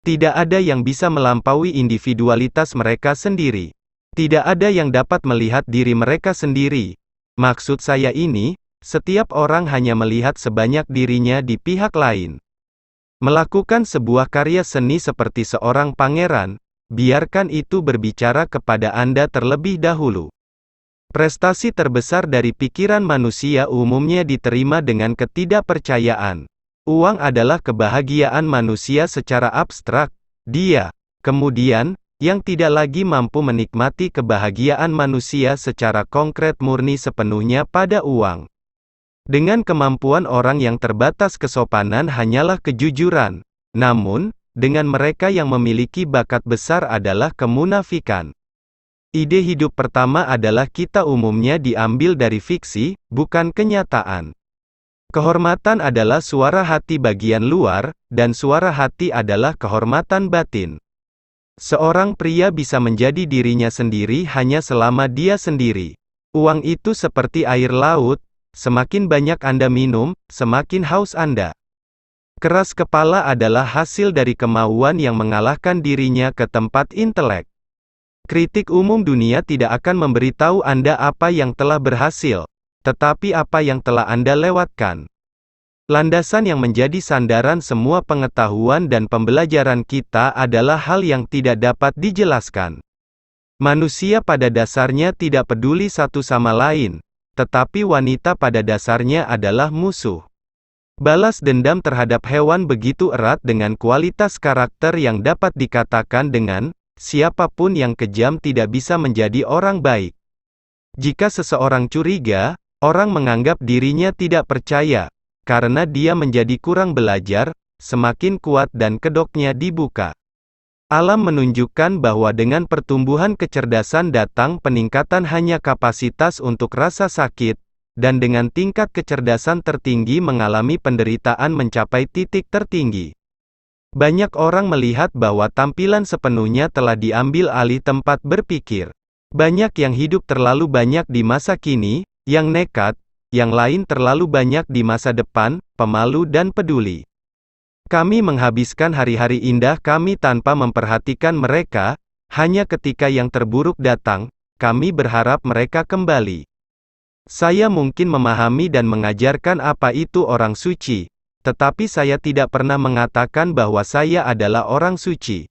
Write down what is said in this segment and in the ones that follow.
Tidak ada yang bisa melampaui individualitas mereka sendiri. Tidak ada yang dapat melihat diri mereka sendiri. Maksud saya ini, setiap orang hanya melihat sebanyak dirinya di pihak lain. Melakukan sebuah karya seni seperti seorang pangeran, biarkan itu berbicara kepada Anda terlebih dahulu. Prestasi terbesar dari pikiran manusia umumnya diterima dengan ketidakpercayaan. Uang adalah kebahagiaan manusia secara abstrak. Dia, kemudian, yang tidak lagi mampu menikmati kebahagiaan manusia secara konkret murni sepenuhnya pada uang. Dengan kemampuan orang yang terbatas kesopanan hanyalah kejujuran. Namun, dengan mereka yang memiliki bakat besar adalah kemunafikan. Ide hidup pertama adalah kita umumnya diambil dari fiksi, bukan kenyataan. Kehormatan adalah suara hati bagian luar, dan suara hati adalah kehormatan batin. Seorang pria bisa menjadi dirinya sendiri hanya selama dia sendiri. Uang itu seperti air laut. Semakin banyak Anda minum, semakin haus Anda. Keras kepala adalah hasil dari kemauan yang mengalahkan dirinya ke tempat intelek. Kritik umum dunia tidak akan memberitahu Anda apa yang telah berhasil, tetapi apa yang telah Anda lewatkan. Landasan yang menjadi sandaran semua pengetahuan dan pembelajaran kita adalah hal yang tidak dapat dijelaskan. Manusia pada dasarnya tidak peduli satu sama lain. Tetapi wanita pada dasarnya adalah musuh. Balas dendam terhadap hewan begitu erat dengan kualitas karakter yang dapat dikatakan dengan, siapapun yang kejam tidak bisa menjadi orang baik. Jika seseorang curiga, orang menganggap dirinya tidak percaya, karena dia menjadi kurang belajar, semakin kuat dan kedoknya dibuka. Alam menunjukkan bahwa dengan pertumbuhan kecerdasan datang peningkatan hanya kapasitas untuk rasa sakit, dan dengan tingkat kecerdasan tertinggi mengalami penderitaan mencapai titik tertinggi. Banyak orang melihat bahwa tampilan sepenuhnya telah diambil alih tempat berpikir. Banyak yang hidup terlalu banyak di masa kini, yang nekat, yang lain terlalu banyak di masa depan, pemalu dan peduli. Kami menghabiskan hari-hari indah kami tanpa memperhatikan mereka, hanya ketika yang terburuk datang, kami berharap mereka kembali. Saya mungkin memahami dan mengajarkan apa itu orang suci, tetapi saya tidak pernah mengatakan bahwa saya adalah orang suci.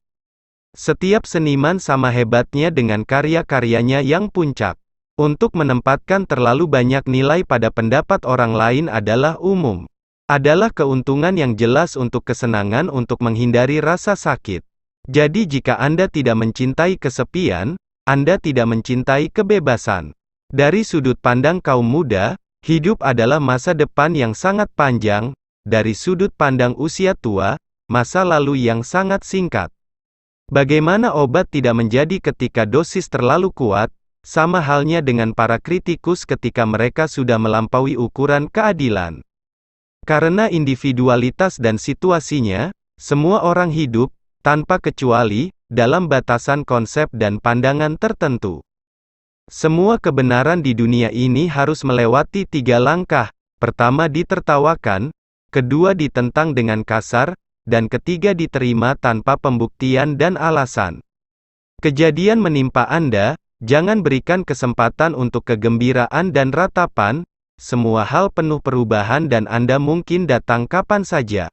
Setiap seniman sama hebatnya dengan karya-karyanya yang puncak. Untuk menempatkan terlalu banyak nilai pada pendapat orang lain adalah umum. Adalah keuntungan yang jelas untuk kesenangan untuk menghindari rasa sakit. Jadi jika Anda tidak mencintai kesepian, Anda tidak mencintai kebebasan. Dari sudut pandang kaum muda, hidup adalah masa depan yang sangat panjang. Dari sudut pandang usia tua, masa lalu yang sangat singkat. Bagaimana obat tidak menjadi ketika dosis terlalu kuat, sama halnya dengan para kritikus ketika mereka sudah melampaui ukuran keadilan. Karena individualitas dan situasinya, semua orang hidup, tanpa kecuali, dalam batasan konsep dan pandangan tertentu. Semua kebenaran di dunia ini harus melewati 3 langkah. Pertama ditertawakan, kedua ditentang dengan kasar, dan ketiga diterima tanpa pembuktian dan alasan. Kejadian menimpa Anda, jangan berikan kesempatan untuk kegembiraan dan ratapan. Semua hal penuh perubahan dan Anda mungkin datang kapan saja.